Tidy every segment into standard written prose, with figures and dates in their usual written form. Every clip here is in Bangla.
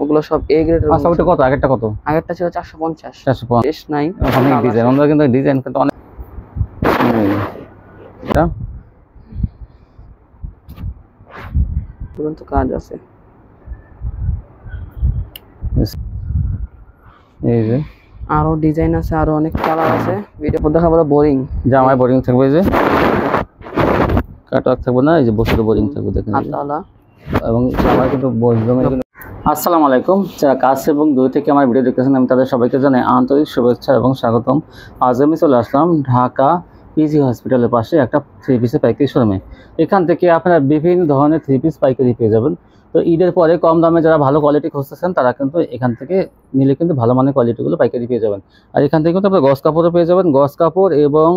ওগুলো সব এ গ্রেডের। আচ্ছা ওটা কত? আগেরটা কত? আগেরটা ছিল 450। 450 টেস্ট নাই, অনেক ডিজাইন, আমরা কিন্তু ডিজাইন কিন্তু অনেক। এটা তুরন্ত কাজ আছে। এই যে আরো ডিজাইন আছে, আরো অনেক কালার আছে। ভিডিও দেখাবো বোরিং জামায় বোরিং থাকবে, এই যে কাটওয়ার্ক থাকবে না, এই যে বসে বোরিং থাকবে দেখেন হাতওয়ালা। এবং জামায় কিন্তু আসসালামু আলাইকুম, যারা কাছ এবং দূর থেকে আমার ভিডিও দেখতেছেন আমি তাদের সবাইকে জানাই আন্তরিক শুভেচ্ছা এবং স্বাগতম। আজ আমি চলে আসলাম ঢাকা পিজি হসপিটালের পাশে একটা থ্রি পিসের পাইকারি শোরুমে। এখান থেকে আপনারা বিভিন্ন ধরনের থ্রি পিস পাইকারি পেয়ে যাবেন। তো ঈদের পরে কম দামে যারা ভালো কোয়ালিটি খুঁজতেছেন তারা কিন্তু এখান থেকে নিলে কিন্তু ভালো মানের কোয়ালিটিগুলো পাইকারি পেয়ে যাবেন। আর এখান থেকে কিন্তু আপনারা গস কাপড়ও পেয়ে যাবেন, গস কাপড় এবং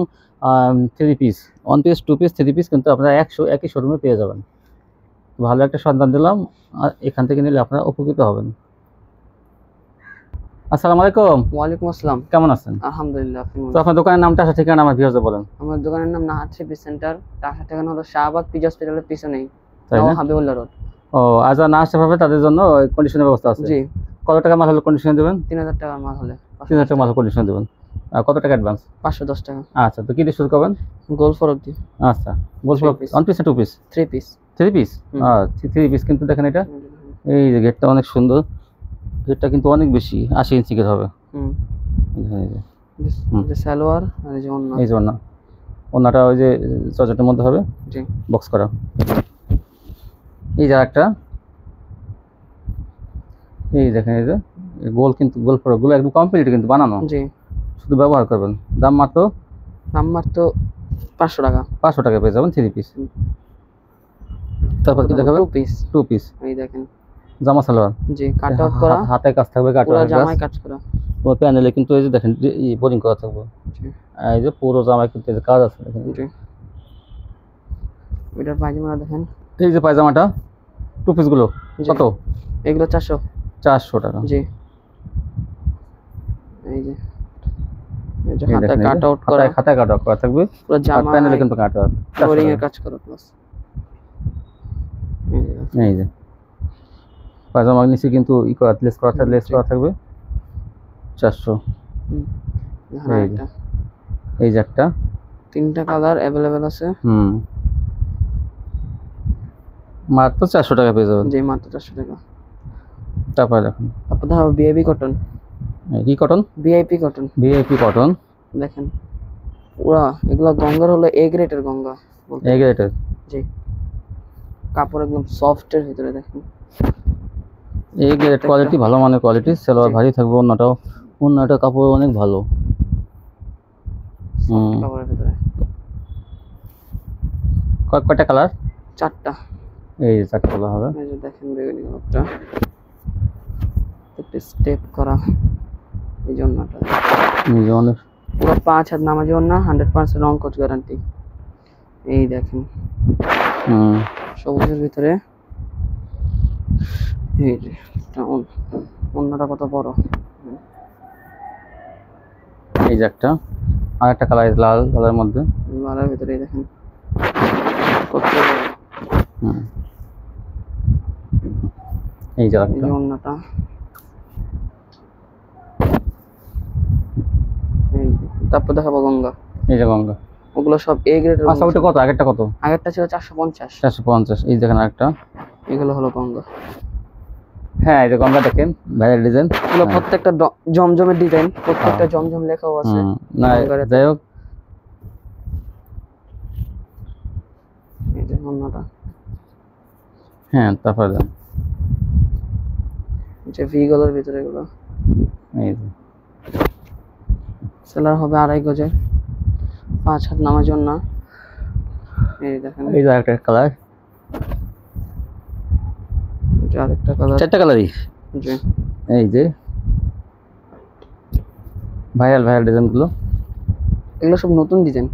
three piece, one piece, two piece, three piece কিন্তু আপনারা একই শোরুমে পেয়ে যাবেন। ভালো একটা সন্ধান দিলাম, আর এখান থেকে নিলে আপনারা উপকৃত হবেন। আসসালামু আলাইকুম। ওয়ালাইকুম আসসালাম। কেমন আছেন? আলহামদুলিল্লাহ। তো আপনার দোকানের নামটা আছে, ঠিকানা আমার ভিউয়ারদের বলেন। আমার দোকানের নাম Nahar three piece centre. Dhaka ঠিকানা হলো শাহবাগ পিজি হসপিটালের পিছনেই, তাই না? হাবিবুল্লাহ রোড। ও, আজ না আসতে পারবে তাদের জন্য কন্ডিশনের ব্যবস্থা আছে। জি। কত টাকা মাল হলে কন্ডিশন দেবেন? 3000 টাকার মাল হলে 3000 টাকা মাল কন্ডিশন দেবেন। আর কত টাকা অ্যাডভান্স? 510 টাকা। আচ্ছা, তো কি দিয়ে শুরু করবেন? গোল ফরক দি। আচ্ছা, গোল ফরক ওয়ান পিস না two piece? Three piece. Three piece? Three piece কিন্তু দেখেন এটা, এই যে গেটটা অনেক সুন্দর, গেটটা কিন্তু অনেক বেশি, 80 ইঞ্চি গেট হবে। সালোয়ার আর এই যে ওন্না, এই যে ওন্নাটা ওই যে চজটের মধ্যে হবে, জি, বক্স করা। এই যে একটা, এই দেখেন এই যে গোল, কিন্তু গোল ফরক গুলো একদম কমপ্লিট কিন্তু বানানো, জি, শুধু ব্যবহার করবেন। দাম মাত্র 500 টাকা। 500 টাকা পেয়ে যাবেন থ্রি পিস। তারপর কি দেখাবেন? Two piece. এই দেখেন জামা সালোয়ার, জি, কাট আউট করা, হাতে কাজ থাকবে, কাট পুরো আউট জামায় কাজ করা। ও প্যানেলে কিন্তু এই যে দেখেন বোরিং করা থাকবে, এই যে পুরো জামায় কিন্তু এই যে কাজ আছে দেখেন। জি, এটার পায়জামা দেখেন, এই যে পায়জামাটা টু পিস গুলো কত? এগুলো 400 টাকা। জি, এই যে হাতে কাট আউট করা, খাতায় কাট আউট করা থাকবে, পুরো জামা প্যানেলে কিন্তু কাট আউট বোরিং এর কাজ করা প্লাস। এই যে পায়জামার নিচে কিন্তু লেস করা থাকবে 400। এই যে একটা, 3টা কালার अवेलेबल আছে। মাত্র 400 টাকা পেয়ে যাবেন। জি, মাত্র 400 টাকা। তারপর দেখুন, তারপর দেখো ভিআইপি কটন। কি cotton? VIP cotton. VIP cotton দেখেন পুরো এগুলো গঙ্গার হলো এ গ্রেডের গঙ্গা, এ গ্রেডের। জি, কাপড় একদম সফট এর ভিতরে দেখেন, এই গ্রেড কোয়ালিটি, ভালো মানের কোয়ালিটি। সালোয়ার ভারী থাকবে, ওন্নাটা কাপড় অনেক ভালো। কাপড়ের ভিতরে কয়টা কালার? 4টা। এই যে 4টা কালার হবে। এই যে দেখেন বেগুনি কালারটা, একটা স্টেপ করা, এই জন্যটা অনেক পুরো 5 হাত নামাজ জন্য 100% রং কোট গ্যারান্টি। এই দেখেন সবুজের ভিতরে, এই যে অন্যটা কত বড়। এই যে একটা, আর একটা কালার লাল কালারের মধ্যে, লালের ভিতরে দেখেন কত বড়। এই যে একটা, অন্যটা এই। তারপর দেখাবো গঙ্গা। এই যে গঙ্গা, ওগুলো সব এ গ্রেডের। আচ্ছা ওটা কত? আগেরটা কত? আগেরটা ছিল 450। 450। এই দেখেন আরেকটা, এগুলো হলো গঙ্গা। হ্যাঁ এই যে গঙ্গা দেখেন, ভাইয়ের ডিজাইন, এগুলো প্রত্যেকটা জমজমের ডিজাইন, প্রত্যেকটা জমজম লেখাও আছে। না যাই হোক, এই যে অন্যটা, হ্যাঁ তারপর যে ভি গলার ভিতরে এগুলো, এই যে সেলার হবে 2.5 গজে, 5 হাত নামার জন্য। এই দেখেন, এই যে আরেকটা কালার, এটা আরেকটা কালার, 4টা কালারই। জি, এই যে ভাইরাল ডিজাইন গুলো, এগুলো সব নতুন ডিজাইন।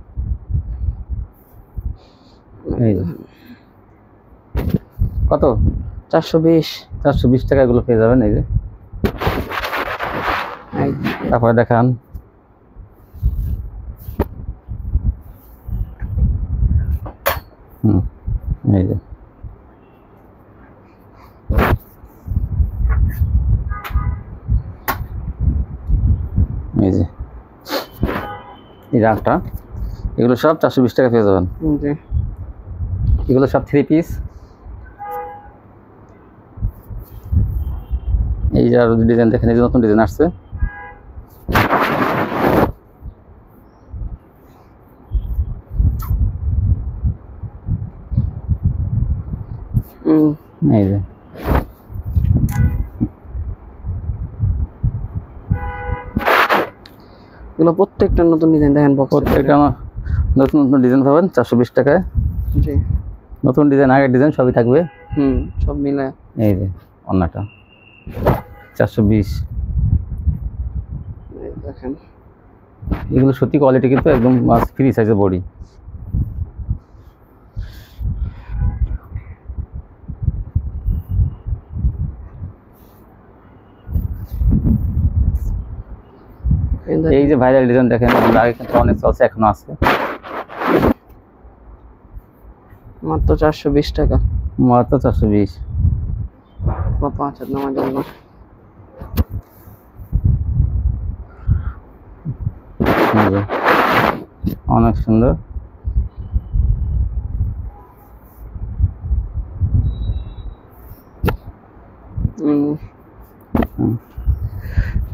এই যে কত? 420 টাকা এগুলো পেয়ে যাবেন। এই যে তারপরে দেখান, এই যে এই যে এই রাগটা, এগুলো সব 420 টাকা পেয়ে যাবেন। জি এগুলো সব 3 পিস। এই যে আরো ডিজাইন দেখেন, এই যে নতুন ডিজাইন আসছে। এই যে এগুলো প্রত্যেকটা নতুন ডিজাইন দেখেন, বক্স প্রত্যেকটা নতুন নতুন ডিজাইন পাবেন 420 টাকায়। জি নতুন ডিজাইন, আগের ডিজাইন সবই থাকবে। সব মিলে। এই যে অন্যটা 420। দেখেন এগুলো সত্যি কোয়ালিটি, কিন্তু একদম ফ্রি সাইজের বডি। এই যে ভাইরাল ডিজাইন দেখেন, আগে কিন্তু অনেক চলছে, এখনো আছে। মাত্র 420 টাকা, মাত্র 420। 5 হাত নামার জন্য। অনেক সুন্দর।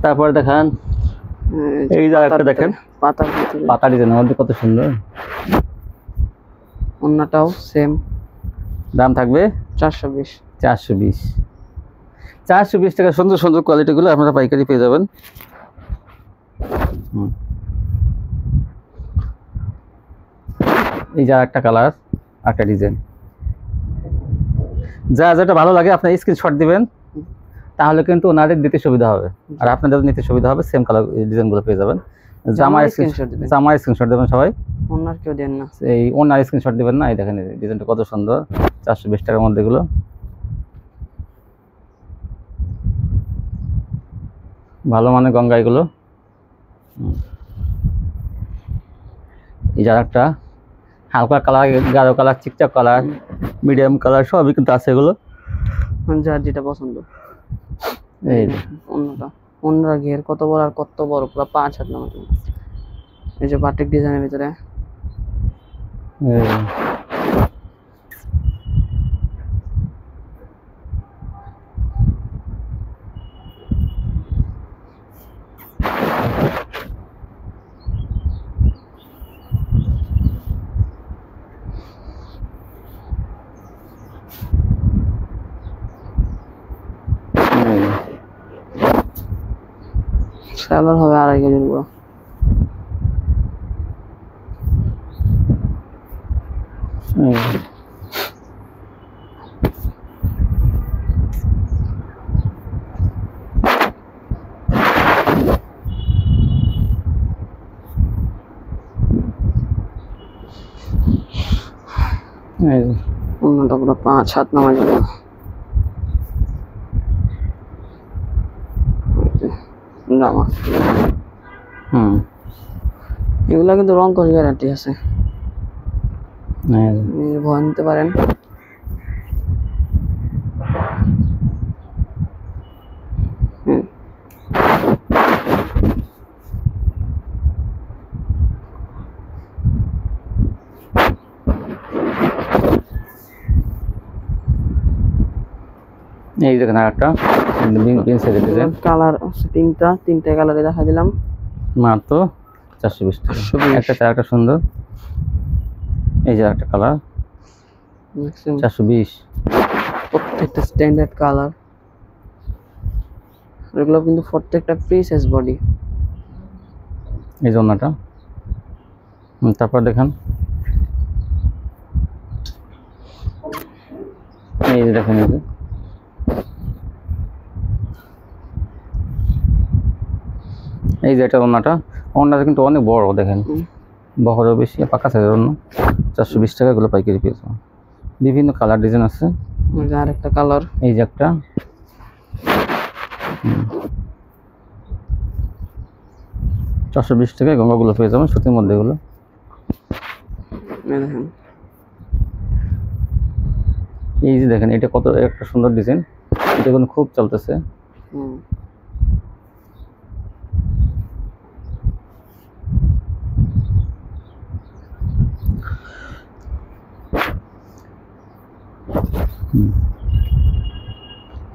তারপর দেখান, এই জায়গাটা দেখেন, পাতা ডিজাইন মধ্যে কত সুন্দর। অন্যটাও সেম দাম থাকবে 420। 420 টাকা। সুন্দর সুন্দর কোয়ালিটিগুলো আপনারা পাইকারি পেয়ে যাবেন। এই যে একটা কালার, একটা ডিজাইন, যা যেটা ভালো লাগে আপনার স্ক্রিনশট দিবেন, তাহলে কিন্তু ওনাদের দিতে সুবিধা হবে, আর আপনাদের নিতে সুবিধা হবে। সেম কালার ডিজাইনগুলো পেয়ে যাবেন। জামার স্ক্রিনশট দেবেন সবাই, ওনার কেউ দেন না। এই ওনার স্ক্রিনশট দিবেন না। এই দেখেন ডিজাইনটা কত সুন্দর, 420 টাকার মধ্যে এগুলো। ভালো মানে গঙ্গা এগুলো। এই যার একটা হালকা কালার, গাঢ় কালার, চিকচাক কালার, মিডিয়াম কালার সবই কিন্তু আছে এগুলো, যার যেটা পছন্দ। এই অন্যরা ঘের কত বড় আর কত বড়, পুরো 5 হাত নামার জন্য। এই যে বাটিক ডিজাইনের ভিতরে সালোয়ার হবে 2.5 কেজির পুরো। অন্যটা পুরো 5 হাত নামার জন্য। জামা এগুলা কিন্তু রং কস গ্যারান্টি আছে, ভয় নিতে পারেন। এই দেখেন একটা কালার আছে, তিনটা কালারে দেখা দিলাম। মাত্র 420 টাকা। একটা সুন্দর, এই যে একটা কালার 420। প্রত্যেকটা স্ট্যান্ডার্ড কালার, এগুলো কিন্তু প্রত্যেকটা ফ্রি সাইজ বডি। এই জন্যটা। তারপর দেখেন, এই যে দেখেন, এই যে এটা ওন্নাটা কিন্তু অনেক বড়, দেখেন বহরও বেশি, পাকা সাইজের অন্য। 420 টাকা এগুলো পাইকারি পেয়েছে। বিভিন্ন কালার ডিজাইন আছে। আর একটা কালার, এই যে একটা 420 টাকায় গঙ্গাগুলো পেয়ে যাবেন, সুতির মধ্যে এগুলো। দেখেন এই যে দেখেন, এটা কত একটা সুন্দর ডিজাইন, এটা এখন খুব চলতেছে।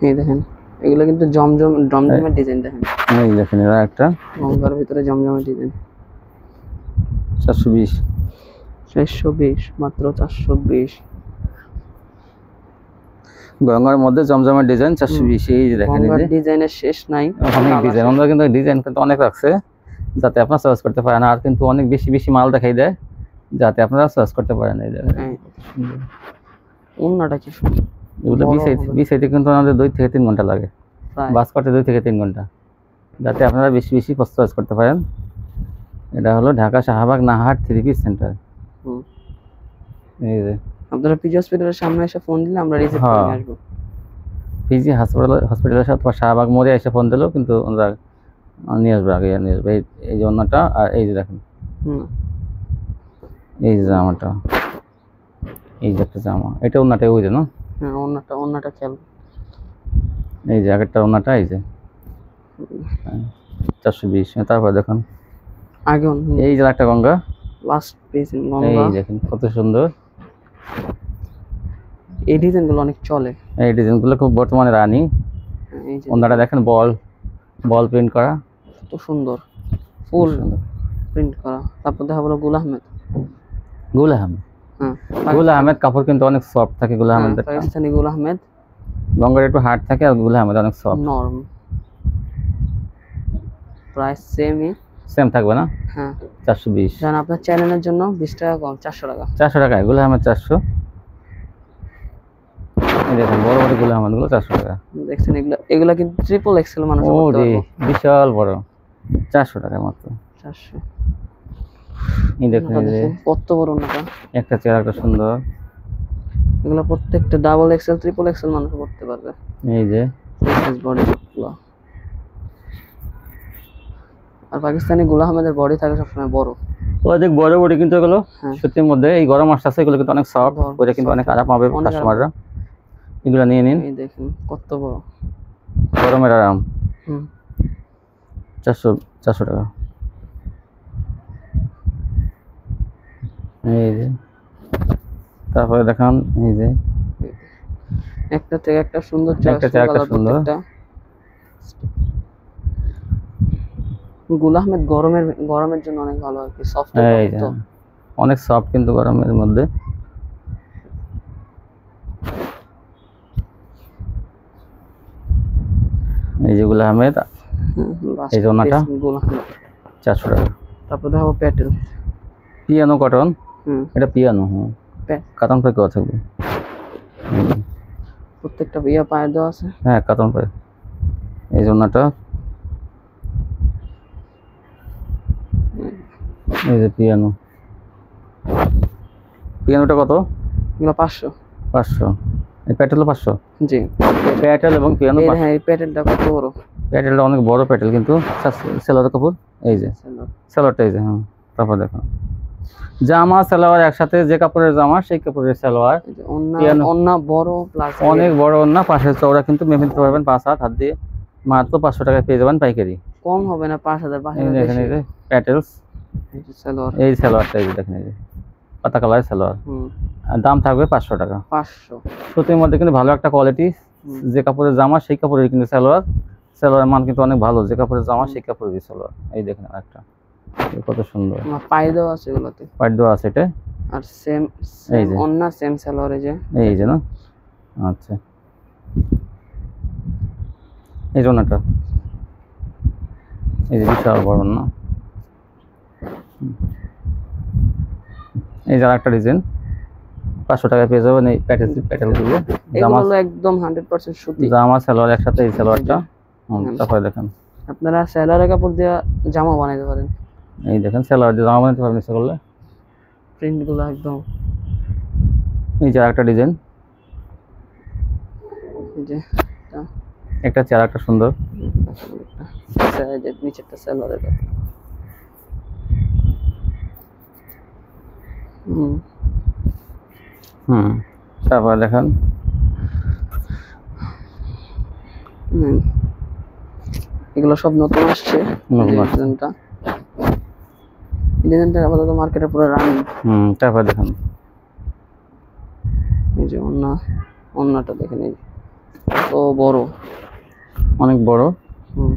এই দেখেন এগুলো কিন্তু জমজমের ডিজাইন দেখেন, এই দেখেন এটা একটা গঙ্গার ভিতরে জমজমের ডিজাইন। 420 420, মাত্র 420। গঙ্গার মধ্যে জমজমের ডিজাইন 420। এই যে দেখেন এই গঙ্গার যে ডিজাইনের শেষ নাই, অনেক ডিজাইন, আমরা কিন্তু ডিজাইন কিন্তু অনেক রাখছে যাতে আপনারা চয়েস করতে পারেন, আর কিন্তু অনেক বেশি বেশি মাল দেখাই দেয় যাতে আপনারা চয়েস করতে পারেন। এই দেখেন হ্যাঁ। ওন্নাটা কি সুন্দর, এগুলো বড় বিছাইতে কিন্তু আমাদের 2 থেকে 3 ঘন্টা লাগে, প্রায়। বাস করতে 2 থেকে 3 ঘন্টা, যাতে আপনারা বেশি বেশি চয়েস করতে পারেন। এটা হলো ঢাকা শাহবাগ নাহার 3 পিস সেন্টার। হুম। এই যে আপনারা পিজি হসপিটালের সামনে এসে ফোন দিলে আমরা রিসিভ করে হ্যাঁ। নিয়ে আসবো। পিজি হসপিটালের সাথে শাহবাগ মোড়ে এসে ফোন দিলেও কিন্তু আমরা নিয়ে আসবো, আগে নিয়ে আসবো। এই যে অন্যটা, আর এই যে দেখেন হুম। এই যে জামাটা, এই যে একটা জামা, এটা অন্যটা ওই যে না, হ্যাঁ ওন্নাটা খেয়াল। এই যে আগেরটা অন্যটা, এই যে 420। তারপর দেখুন আগে এই যে একটা গঙ্গা, লাস্ট পেজ এই গঙ্গা। দেখেন কত সুন্দর। এই ডিজাইনগুলো অনেক চলে, এই ডিজাইনগুলো খুব বর্তমানে রানি। এই যে অন্যটা দেখেন বল প্রিন্ট করা, কত সুন্দর ফুল সুন্দর। প্রিন্ট করা। তারপর দেখা বলো গুল আহমেদ। গুল আহমেদ, হ্যাঁ গুল আহমেদ কাপড় কিন্তু অনেক সফট থাকে। গুল আহমেদ পাকিস্তানি গুল আহমেদ, গঙ্গার একটু হার্ড থাকে, আর গুল আহমেদ অনেক সফট। নরম, প্রাইস সেম থাকবে না? হ্যাঁ 420। জান আপনার চ্যানেলের জন্য 20 টাকা কম, 400 টাকা। 400 টাকায় গুল আহমেদ 400। এই দেখেন বড় বড় গুল আহমেদ গুলো 400 টাকা। দেখছেন এগুলা কিন্তু ট্রিপল এক্সেল মানুষ ও করতে রে পারবে। বিশাল বড়, 400 টাকা মাত্র। 400। এই দেখেন এই যে কত বড় ওন্নাটা, একটা চেয়ার একটা সুন্দর। এগুলো প্রত্যেকটা ডাবল এক্সেল ট্রিপল এক্সেল মানুষ করতে পারবে। এই যে সাইজ বডি গুলো। আর পাকিস্তানি গুল আহমেদের বডি থাকে সবসময় বড়, অনেক বড় বড়, কিন্তু এগুলো হ্যাঁ। সত্যির মধ্যে এই গরম আসছে, এগুলো কিন্তু অনেক সফট, ওইটা কিন্তু অনেক আরাম পাবে অনেক কাস্টমাররা। এগুলো নিয়ে নিন, এই দেখেন কত বড়, গরমের আরাম। হুম। 400 টাকা। এই যে তারপরে দেখান, এই যে একটা থেকে একটা সুন্দর একটা থেকে একটা সুন্দর। গুল আহমেদ গরমের জন্য অনেক ভালো আর কি, সফট এই যে অনেক সফট কিন্তু গরমের মধ্যে। এই যে গুল আহমেদ, এই যে ওনাটা গুল আহমেদ 400 টাকা। তারপর দেখো প্যাটেল, পিয়ানো কটন, এটা পিয়ানো, কাতান পায়ে কেউ থাকবে, প্রত্যেকটা ইয়া পায়ের দেওয়া আছে। হ্যাঁ কাতান পায়ে। এই যে ওনাটা, এই যে পিয়ানোটা কত? এগুলো 500। 500। এই প্যাটেলও 500? জি, প্যাটেল এবং পিয়ানো। হ্যাঁ এই প্যাটেলটা কত বড়, প্যাটেলটা অনেক বড় প্যাটেল, কিন্তু সেলোয়ার কাপড়। এই যে সেলোয়ারটা, এই যে হ্যাঁ। তারপর দেখো জামা সালোয়ার একসাথে, যে কাপড়ের জামা সেই কাপড়ের সালোয়ার। ওন্না বড় প্লাস অনেক বড় ওন্না, পাশে চওড়া, কিন্তু মেপে নিতে পারবেন 5 হাত দিয়ে, মাত্র 500 টাকায় পেয়ে যাবেন পাইকারি। কম হবে না, 5000 দেখেন এই যে প্যাটেলস, সালোয়ার, এই সালোয়ারটা, এই যে দেখেন এই যে পাতা কালারের সালোয়ার, দাম থাকবে 500 টাকা। 500। সুতির মধ্যে কিন্তু ভালো একটা কোয়ালিটি, যে কাপড়ের জামা সেই কাপড়ের কিন্তু সালোয়ারের মান কিন্তু অনেক ভালো, যে কাপড়ের জামা সেই কাপড়ের সালোয়ার। এই দেখেন আরেকটা কত সুন্দর, পাই দেওয়া আছে এগুলোতে, পাইট দেওয়া আছে এটা। আর সেম এই যে ওন্না সেম সালোয়ার, এই যে না, আচ্ছা এই জন্যটা, এই যে বিশাল বড় না। এই যে আরেকটা ডিজাইন, 500 টাকায় পেয়ে যাবেন এই প্যাটেলগুলো। জামা একদম 100% সুতি, জামা সালোয়ার একসাথে, এই সালোয়ারটা। তারপরে দেখেন আপনারা সালোয়ারের কাপড় দিয়ে জামা বানাইতে পারেন। এই দেখেন সালোয়ার দিয়ে জামা বানাতে পারবেন ইচ্ছা করলে, প্রিন্টগুলো একদম। এই যে আরেকটা ডিজাইন, এই যে একটা চেয়ার একটা সুন্দর, নিচেরটা সালোয়ারের তারপরে দেখেন এগুলো সব নতুন আসছে। ডিজাইনটা আপাতত মার্কেটে পুরো রানিং। তারপরে দেখেন এই যে ওন্নাটা দেখেন, এই বড়, অনেক বড়। হুম,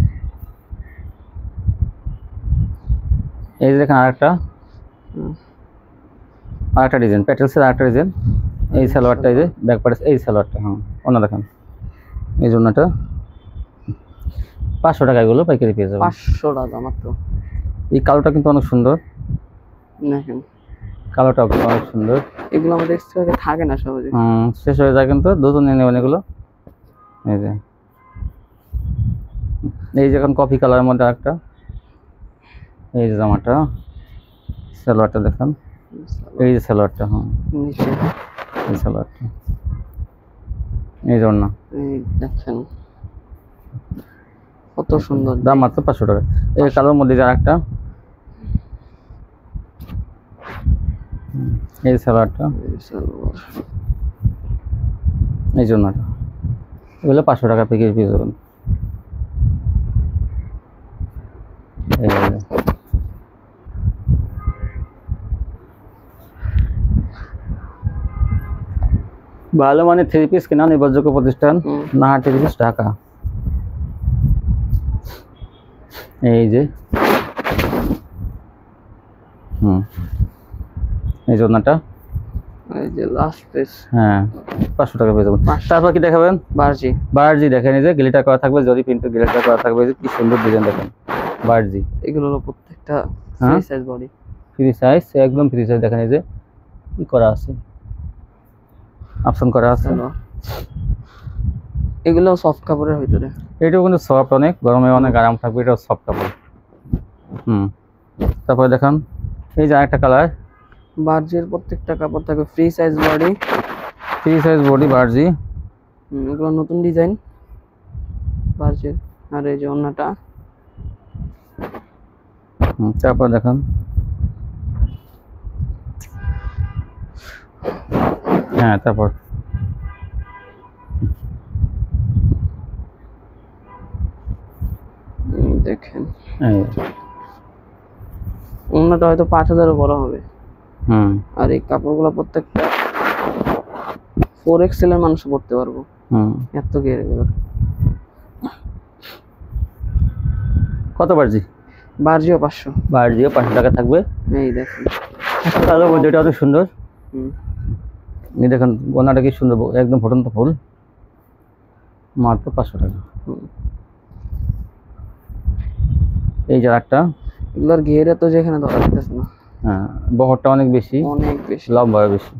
এই যে দেখেন আরেকটা হুম। ডিজাইন, প্যাটেলসের আরেকটা ডিজাইন। এই সালোয়ারটা, এই যে ব্যাক পার্ট, এই সালোয়ারটা, হ্যাঁ অন্য দেখেন। এই জন্যটা 500 টাকা, এগুলো পাইকারি পেয়ে যাবেন। 500 টাকা মাত্র। এই কালোটা কিন্তু অনেক সুন্দর, দেখেন কালোটাও কিন্তু অনেক সুন্দর। এগুলো আমাদের এক্সট্রা থাকে না সহজে। শেষ হয়ে যায় কিন্তু দ্রুত নিয়ে নেবেন এগুলো। এই যে এখন কফি কালারের মধ্যে একটা, এই যে জামাটা, সালোয়ারটা দেখেন, এই যে সালোয়ারটা, হ্যাঁ নিচে এই সালোয়ারটা, এই জন্য এই দেখেন কত সুন্দর, দাম মাত্র 500 টাকা। এই কালোর মধ্যে যার একটা, এই সালোয়ারটা, এই সালোয়ার। এই জন্য এগুলো 500 টাকা প্যাকেজ পেয়ে যাবেন। এই যে ভালো মানে 3 পিস কেনা নির্ভরযোগ্য প্রতিষ্ঠান নাহার 3 পিস ঢাকা। এই যে এই জন্যটা, এই যে লাস্ট পিস, হ্যাঁ 500 টাকা পেয়ে যাবেন। তারপর কি দেখাবেন? বারজি। বারজি দেখেন, এই যে গ্লিটার করা থাকবে, জরি প্রিন্টের গ্লিটার করা থাকবে, এই যে কি সুন্দর ডিজাইন দেখেন বারজি। এগুলো হলো প্রত্যেকটা free size body, free size, একদম ফ্রি সাইজ। দেখেন এই যে কি করা আছে, অপশন করা আছে। এগুলো সফট কাপড়ের ভিতরে, এটাও কিন্তু সফট, অনেক গরমে অনেক আরাম থাকবে, এটাও সফট কাপড়। তারপরে দেখেন এই যে আরেকটা কালার, বারজির প্রত্যেকটা কাপড় থাকবে free size body, free size body বারজি। এগুলো নতুন ডিজাইন বারজির। আর এই যে ওন্নাটা, তারপর দেখেন হ্যাঁ, তারপর দেখেন ওন্নাটা হয়তো 5000 বড় হবে। আর এই কাপড়গুলো প্রত্যেকটা 4XL এর মানুষ পড়তে পারবো, এত ঘের এগুলো। কত বারজি? বারজিও 500, বারজিও 500 টাকা থাকবে। এই দেখেন কালো মধ্যে, এটা অত সুন্দর। এই দেখেন ওনাটা কি সুন্দর, একদম ফুটন্ত ফুল, মাত্র 500 টাকা। এই যে একটা, এগুলোর ঘেরে তো যেখানে ধরা যাচ্ছে না, হ্যাঁ বহরটা অনেক বেশি, অনেক বেশি, লম্বা বেশি।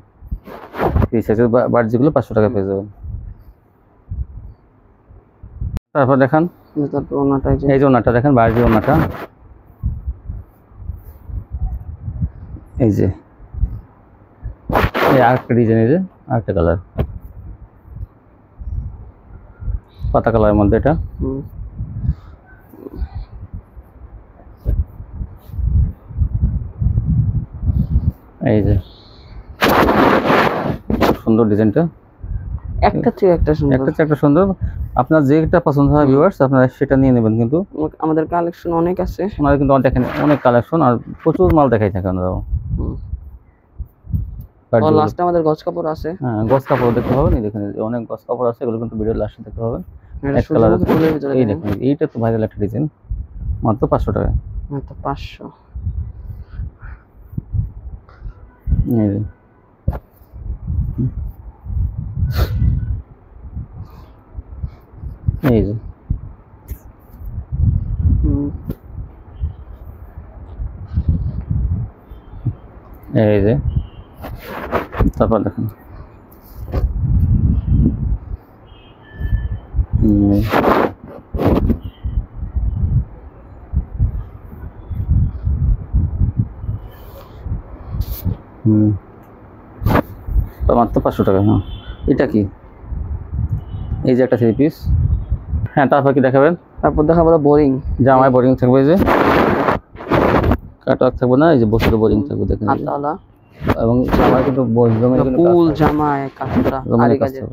এই সাইজের বারজিগুলো 500 টাকা পেয়ে যাবেন। তারপর দেখেন, তারপর ওনাটা, এই যে ওনাটা দেখেন, বারজি ওনাটা, এই যে এই আরেকটা ডিজাইন, এই যে আরেকটা কালার, পাতা কালারের মধ্যে এটা। এই যে সুন্দর ডিজাইনটা, একটা থেকে একটা সুন্দর, একটা থেকে একটা সুন্দর। আপনার যেটা পছন্দ হয় ভিউয়ার্স, আপনারা সেটা নিয়ে নেবেন। কিন্তু আমাদের কালেকশন অনেক আছে, ওনারা কিন্তু দেখেন অনেক কালেকশন আর প্রচুর মাল দেখাই থাকে ওনারাও। লাস্টে আমাদের গজ কাপড় আছে, হ্যাঁ গজ কাপড় দেখতে পাবেন। এই দেখেন অনেক গজ কাপড় আছে, এগুলো কিন্তু ভিডিও লাস্টে দেখতে পাবেন। এই দেখুন এইটা তো ভাইরাল একটা ডিজাইন, মাত্র 500 টাকা, মাত্র 500। এই যে এই যে এই যে তারপর দেখুন মাত্র 500 টাকা। হ্যাঁ এটা কি, এই যে একটা 3 পিস। হ্যাঁ তারপর কি দেখাবেন? তারপর দেখাবো বোরিং, জামায় বোরিং থাকবে, এই যে কাটওয়ার্ক থাকবে না, এই যে বসে বোরিং থাকবে দেখেন হাতাওয়ালা, এবং জামায় কিন্তু ফুল জামায় কাজটা আড়াই গজের,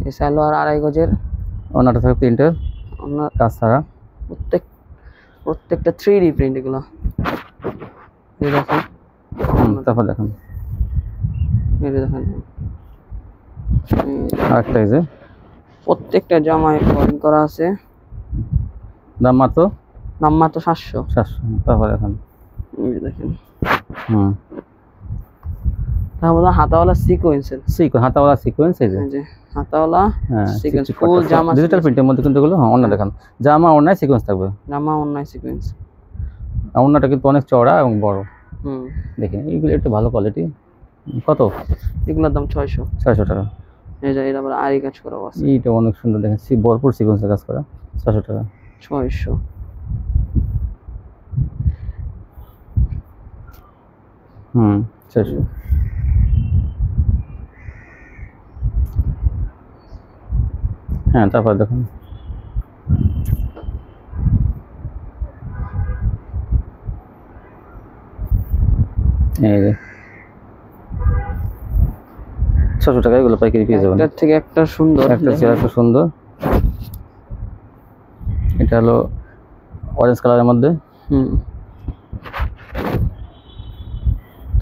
এই সালোয়ার 2.5 গজের, ওনাটা থাকবে প্রিন্টের, ওনার কাজ ছাড়া, প্রত্যেকটা 3D প্রিন্ট এগুলো। এই দেখেন, তারপর দেখেন এই দেখেন আরেকটা, এই যে প্রত্যেকটা জামায় কয়েন করা আছে। দাম মাত্র দাম মাত্র 700। 700। তারপর দেখেন এই যে দেখেন, হুম তারপর হাতাওয়ালা সিকোয়েন্সের, হাতাওয়ালা সিকোয়েন্স। এই যে এই যে হাতাওয়ালা হ্যাঁ সিকোয়েন্স ফুল জামা, ডিজিটাল প্রিন্টের মধ্যে কিন্তু এগুলো অন্য দেখেন জামা অন্যায় সিকোয়েন্স থাকবে। জামা অন্যায় সিকোয়েন্স। অন্যটা কিন্তু অনেক চওড়া এবং বড়। হুম, দেখেন এইগুলো একটু ভালো কোয়ালিটি। কত? এগুলোর দাম 600। 600 টাকা। এই যে এর আবার আরি কাজ করা আছে, এইটা অনেক সুন্দর দেখেন, ভরপুর সিকোয়েন্সের কাজ করা। 600 টাকা। 600। হুম 600। হ্যাঁ তারপর দেখুন এই যে 600 টাকা এগুলো পাইকারি পেয়ে যাবেন। একটার থেকে একটা সুন্দর, একটা চেয়ার খুব সুন্দর। এটা হলো অরেঞ্জ কালারের মধ্যে। হুম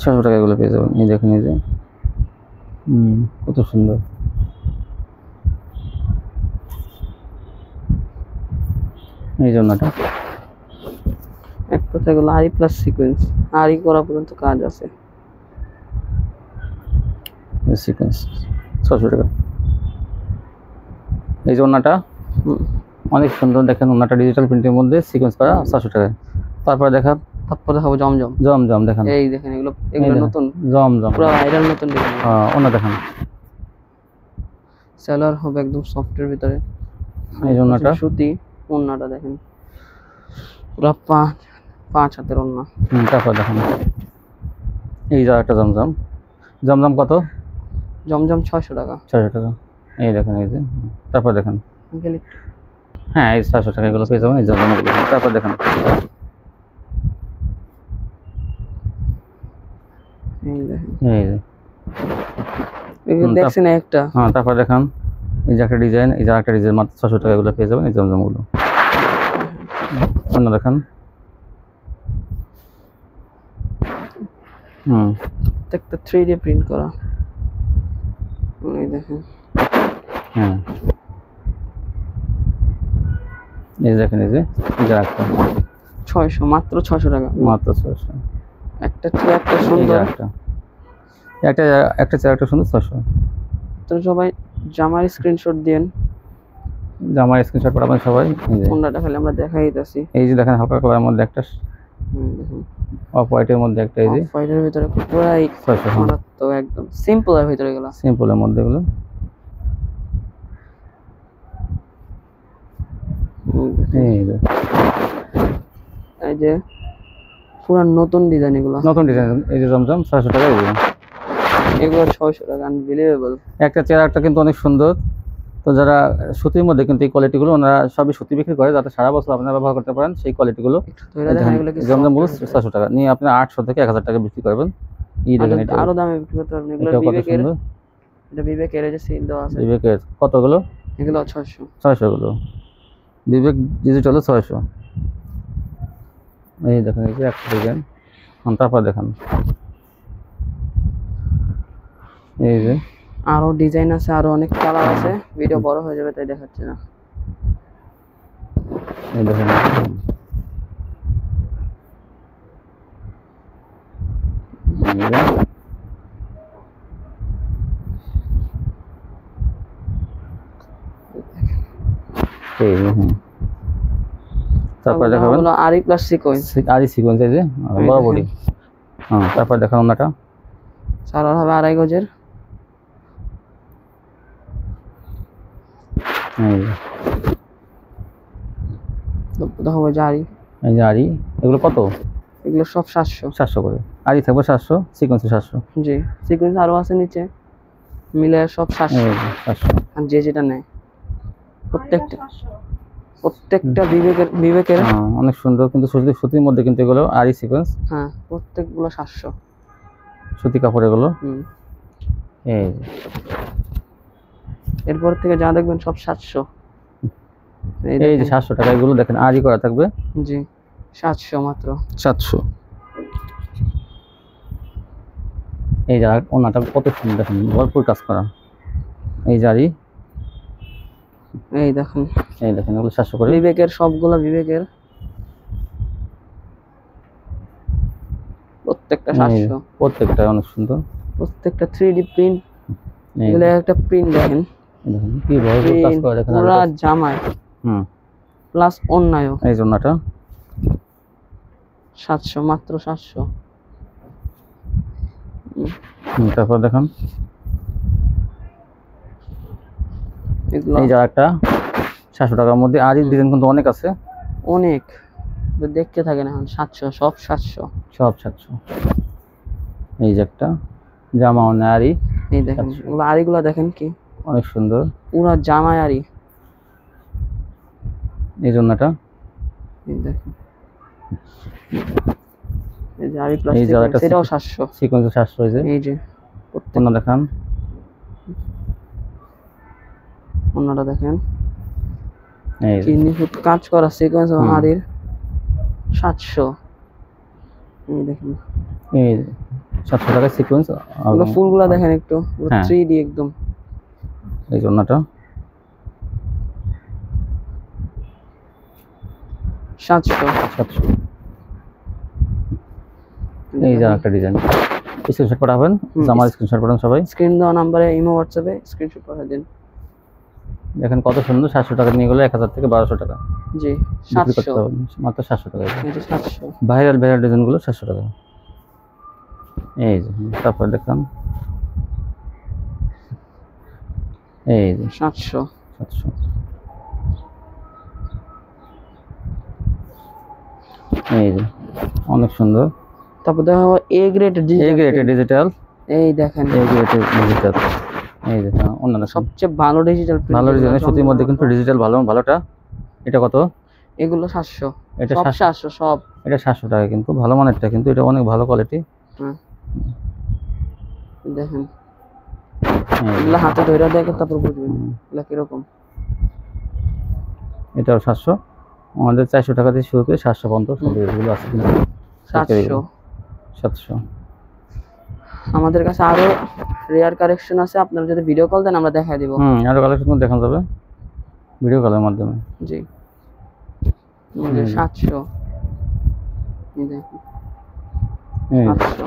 600 টাকা এগুলো পেয়ে যাবেন। এই দেখুন এই যে কত সুন্দর। এই জন্যটা এক কথা এগুলো আরি প্লাস সিকোয়েন্স, আরি করা পর্যন্ত কাজ আছে। সিকোয়েন্স 600 টাকা। এই জন্যটা অনেক সুন্দর দেখেন, ওনাটা ডিজিটাল প্রিন্টের মধ্যে সিকোয়েন্স করা 700 টাকায়। তারপর দেখাব, তারপর দেখাবো জমজম। জমজম দেখেন, এই দেখেন এগুলো নতুন জমজম পুরো ভাইরাল নতুন ডিজাইন। ওনা দেখেন সেলার হবে একদম সফটের ভিতরে। এই জন্যটা সুতি, ওন্নাটা দেখেন পুরো পাঁচ হাতের ওন্না। তারপর দেখেন এই যা একটা জমজম। জমজম কত? জমজম 600 টাকা। 600 টাকা। এই দেখেন এই যে। তারপর দেখেন হ্যাঁ এই 700 টাকা এগুলো পেয়ে যাবেন এই জমজম। তারপর দেখেন এই দেখেন, এই যে এগুলো দেখছেন একটা। হ্যাঁ তারপর দেখেন এই যে একটা ডিজাইন, এই যে একটা ডিজাইন মাত্র 600 টাকা এগুলো পেয়ে যাবেন এই জমজমগুলো। অন্য দেখেন একটা 3D প্রিন্ট করা। এই দেখেন হ্যাঁ এই দেখেন এই যে একটা 600, মাত্র 600 টাকা। মাত্র 600। একটা থেকে একটা সুন্দর, একটা চেয়ার একটা সুন্দর 600। তো সবাই জামার স্ক্রিনশট দেন, জামার স্ক্রিনশট পাঠাবেন সবাই। কোনটা খালি আমরা দেখাই দিতেছি। এই যে দেখেন হালকা কালারের মধ্যে একটা, দেখুন অফ হোয়াইটের মধ্যে একটা, এই যে অফ হোয়াইটের ভিতরে পুরাই 600। তো একদম সিম্পলের ভিতরে গেল, সিম্পলের মধ্যে এগুলো। এই যে পুরা নতুন ডিজাইন, এগুলো নতুন ডিজাইন। এই যে জমজম 600 টাকা এগুলো 600 টাকা। আনবিলিভেবল। একটা চেয়ারটা কিন্তু অনেক সুন্দর। তো যারা সুতির মধ্যে কিন্তু এই কোয়ালিটিগুলো ওনারা সবই সুতি বিক্রি করে, যাতে সারা বছর আপনারা ব্যবহার করতে পারেন সেই কোয়ালিটিগুলো। জমজম গুলো 600 টাকা নিয়ে আপনি 800 থেকে 1000 টাকা বিক্রি করবেন। এই দেখেন এটা আরো দামে বিক্রি করতে পারবেন। এগুলো বিবেকের, এটা বিবেকের যে সিল দেওয়া আছে। বিবেকের কতগুলো? এগুলো 600। 600 গুলো বিবেক ডিজিটাল 600। এই দেখেন এই যে একটা ডিজাইন। তারপর দেখেন এই যে আরো ডিজাইন আছে, আরো অনেক কালার আছে। ভিডিও বড় হয়ে যাবে তাই দেখাচ্ছি না। এই দেখেন তারপর দেখাবেন আরি প্লাস সিকোয়েন্স, আরি সিকোয়েন্স এই যে বড় বডি। তারপর দেখান ওনাটা সালোয়ার হবে 2.5 গজের। দেখো জারি, এই যে আরি। এগুলো কত? এগুলো সব 700। 700 করে। আরি থাকবে 700, সিকোয়েন্স 700। জি, সিকোয়েন্স আরো আছে নিচে, মিলে সব 700। 700। আর যে যেটা নেয় প্রত্যেকটা বিবেকের অনেক সুন্দর, কিন্তু সুতির মধ্যে কিন্তু এগুলো আরি সিকোয়েন্স। হ্যাঁ প্রত্যেকগুলো 700 সুতি কাপড় এগুলো। এই এরপর থেকে যা দেখবেন সব 700। এই যে 700 টাকা এগুলো দেখেন আরি করা থাকবে। জি 700 মাত্র 700। এই যে ওনাটা কত সুন্দর দেখেন, ভরপুর কাজ করা। এই জারি এই দেখেন এগুলো 700 করে। বিবেকের সবগুলা বিবেকের, প্রত্যেকটা 700। প্রত্যেকটা অনেক সুন্দর, প্রত্যেকটা 3D প্রিন্ট। এই এগুলো একটা প্রিন্ট দেখেন, দেখেন কি বড় বড় কাজ করে দেখেন। পুরা জামায় প্লাস অন্যায়ও। এই জন্যটা 700, মাত্র 700। তারপর দেখেন এগুলো এই যে একটা 700 টাকার মধ্যে আরই ডিজাইন কিন্তু অনেক আছে, অনেক দেখতে থাকেন এখন। 700, সব 700, সব 700। এই যে একটা জামা আরি, এই দেখেন এগুলো আরিগুলো দেখেন কি অনেক সুন্দর, পুরা জামায় আরি। এই জন্যটা এই দেখেন, এই যে আরি প্লাস এই যে একটা সেটাও 700 সিকোয়েন্স 700 হয়েছে। এই যে অন্য দেখান, অন্যটা দেখেন এই কি নিখুঁত কাজ করা সিকোয়েন্স আরির। 700। এই দেখেন এই 700 টাকার সিকোয়েন্স। এগুলো ফুলগুলো দেখেন একটু, 3D একদম। এই জন্যটা 700। এই যে একটা ডিজাইন, স্ক্রিনশট পাঠাবেন, জামার স্ক্রিনশট পাঠান সবাই। স্ক্রিন দেওয়া নম্বরে ইমো হোয়াটসঅ্যাপে স্ক্রিনশট পাঠিয়ে দিন। দেখেন কত সুন্দর, 700 টাকা নিয়ে গেলে 1000 থেকে 1200 টাকা। জি 700, মাত্র 700 টাকা। এই যে 700 ভাইরাল ডিজাইনগুলো 700 টাকা। এই যে তারপর দেখলাম এই যে 700। এই যে অনেক সুন্দর। তারপর দেখো এ গ্রেড ডিজিটাল, এই দেখেন ডিজিটাল। এই যে অন্যান্য সবচেয়ে ভালো ডিজিটাল প্রিন্ট, ভালো ডিজাইন সুতির মধ্যে কিন্তু ডিজিটাল ভালোটা। এটা কত? এগুলো 700। এটা সব 700 সব। এটা 700 টাকা, কিন্তু ভালো মানেরটা, কিন্তু এটা অনেক ভালো কোয়ালিটি। দেখেন এগুলো হাতে ধরে দেখেন, তারপর বুঝবেন এগুলো কিরকম। এটাও 700। আমাদের 400 টাকা দিয়ে শুরু করে 700 পর্যন্ত সবগুলো আছে। 700। আমাদের কাছে আরো রেয়ার কালেকশন আছে, আপনারা যদি ভিডিও কল দেন আমরা দেখাই দিব। আরো কালেকশন দেখানো যাবে ভিডিও কলের মাধ্যমে। জি 700। এই দেখেন 700।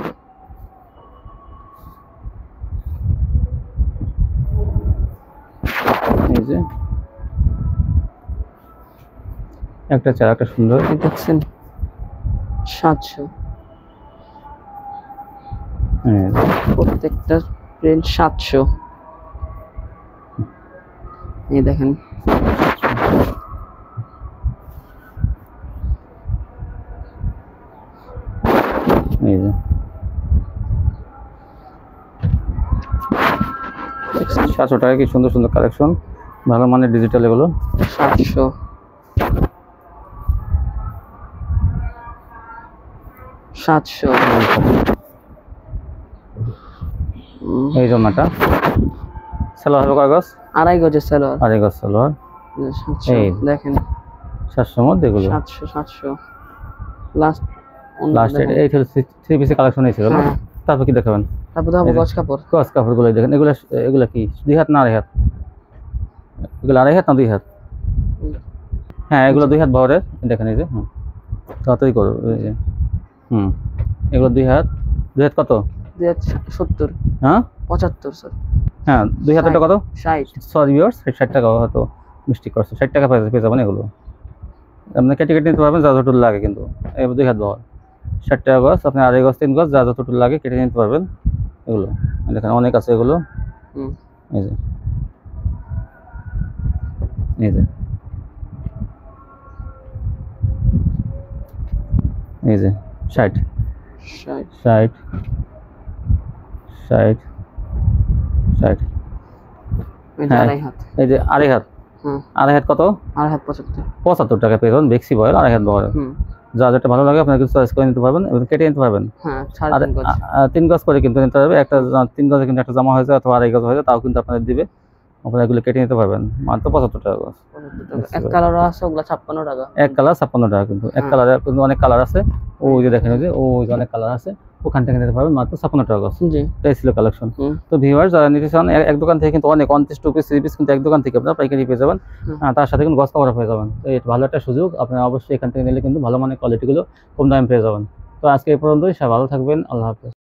এই যে একটা চারাটা সুন্দর, দেখছেন 700। প্রত্যেকটা প্রিন্ট 700। এই দেখেন এই যে 700 টাকা, কি সুন্দর সুন্দর কালেকশন, ভালো মানের ডিজিটাল এগুলো। 700। এই জন্যটা সালোয়ার হবে কয় গজ? 2.5 গজের সালোয়ার। 2.5 গজ সালোয়ার। এই দেখেন 700 মধ্যে এগুলো 700। লাস্ট এই ছিল 3 পিসের কালেকশন ছিল না? তারপর কি দেখাবেন? তারপর দেখো গজ কাপড়গুলো দেখেন। এগুলা কি 2 হাত না 2.5 হাত? এগুলো 2.5 হাত না 2 হাত? হ্যাঁ এগুলো 2 হাত বহরের। দেখেন এই যে তাড়াতাড়ি করো। এই যে এগুলো 2 হাত। 2 হাত কত? 70। হ্যাঁ 75 স্যার। হ্যাঁ 2 হাতটা কত? 60। সরি ভিউয়ার্স, 60 টাকা হয়তো মিস্টেক করছে। 60 টাকা পেয়ে যাবেন এগুলো। আপনি কেটে নিতে পারবেন যা যতটুকু লাগে, কিন্তু এই 2 হাত বহর 60 টাকা গজ। আপনি 2.5 গজ 3 গজ যা যতটুকু লাগে কেটে নিতে পারবেন এগুলো। দেখেন অনেক আছে এগুলো। এই যে এই যে এই যে 60 এই যে 2.5 হাত। 2.5 হাত কত? 2.5 হাত 75 টাকা পেয়ে যাবেন। বেক্সি বয়েল 2.5 হাত বহরের। যা যেটা ভালো লাগে আপনার কিছু চয়েস করে নিতে পারবেন এবং কেটে নিতে পারবেন। 3 গজ করে কিন্তু নিতে হবে। একটা 3 গজে কিন্তু একটা জামা হয়ে যায়, অথবা 2.5 গজ হয়ে যায়, তাও কিন্তু আপনাদের দিবে। আপনারা এগুলো কেটে নিতে পারবেন মাত্র 75 টাকা গজ। এক কালার আছে, ওগুলা 56 টাকা। এক কালার 56 টাকা। কিন্তু এক কালারে কিন্তু অনেক কালার আছে। ওই যে দেখেন, ওই যে অনেক কালার আছে, ওখান থেকে নিতে পারবেন মাত্র 56 টাকা গজ। জি। তাই ছিল কালেকশন। হুম। তো ভিউয়ার্স যারা নিতে চান এক দোকান থেকে কিন্তু অনেক 29 পিস 3 পিস কিন্তু এক দোকান থেকে আপনারা পাইকারি পেয়ে যাবেন। তার সাথে কিন্তু গজ কভার পেয়ে যাবেন। তো এটা ভালো একটা সুযোগ, আপনারা অবশ্যই এখান থেকে নিলে কিন্তু ভালো মানের কোয়ালিটিগুলো কম দামে পেয়ে যাবেন। তো আজকে এই পর্যন্তই, সবাই ভালো থাকবেন, আল্লাহ হাফেজ।